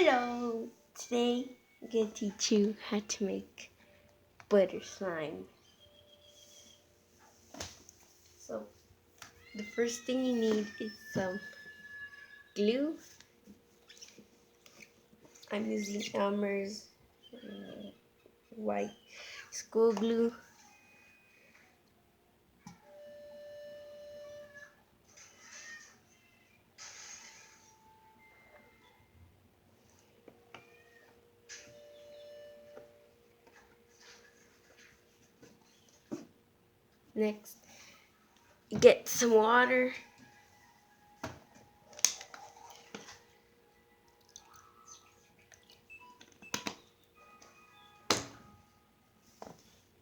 Hello! Today I'm going to teach you how to make butter slime. So, the first thing you need is some glue. I'm using Elmer's white school glue. Next, get some water.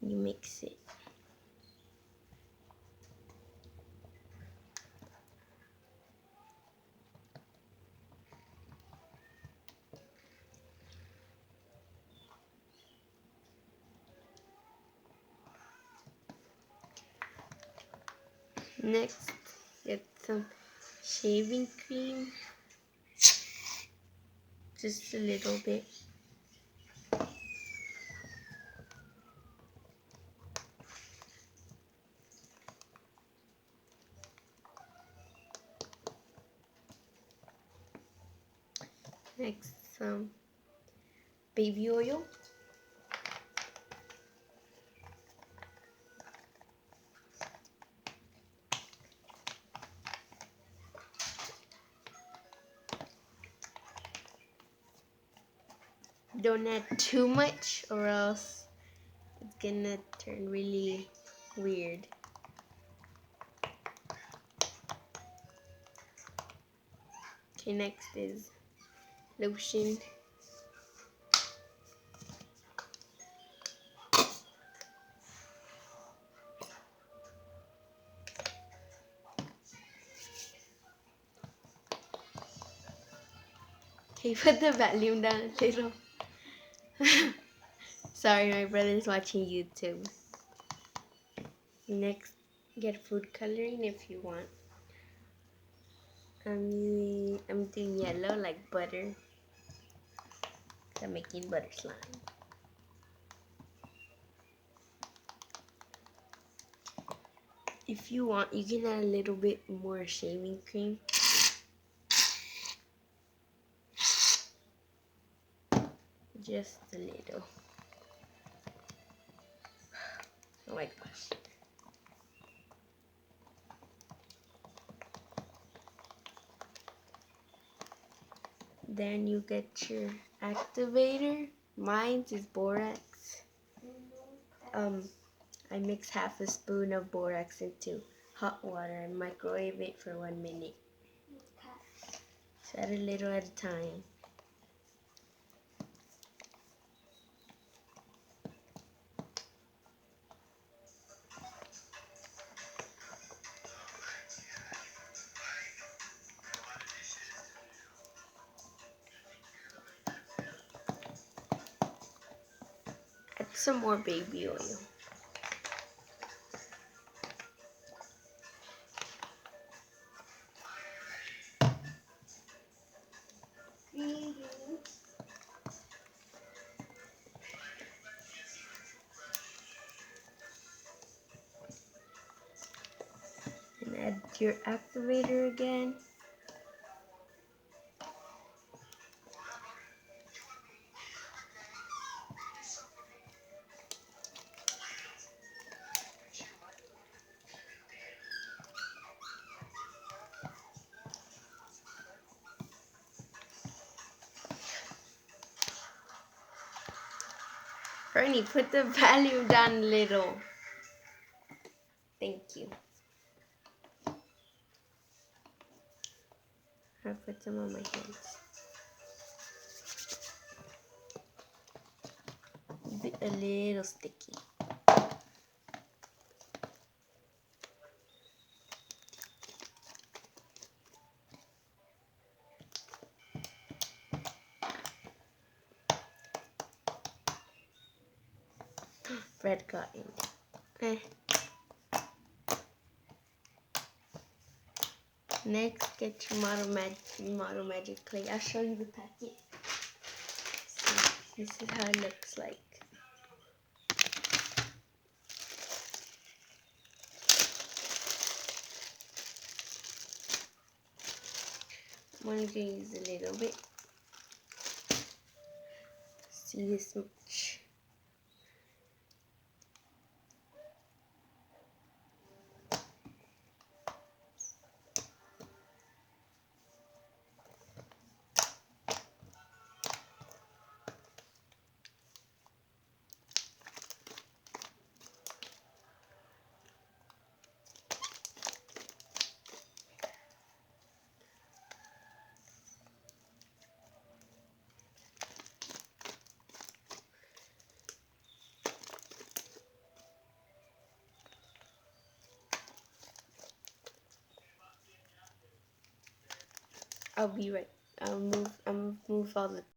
You mix it. Next, get some shaving cream. Just a little bit. Next, some baby oil. Don't add too much or else it's gonna turn really weird. Okay, next is lotion. Okay, put the volume down a little. Sorry, my brother's watching YouTube. Next, get food coloring if you want. I'm doing yellow like butter. I'm making butter slime. If you want, you can add a little bit more shaving cream. Just a little. Oh my gosh. Then you get your activator. Mine is borax. I mix half a spoon of borax into hot water and microwave it for 1 minute. So add a little at a time. Add some more baby oil. And add your activator again. Bernie, put the volume down a little. Thank you. I'll put some on my hands. A little sticky. Bread got in. Next, get your Model Magic clay. I'll show you the packet. This is how it looks like. I'm going to use a little bit. See this much. I'll be right. I'll move all the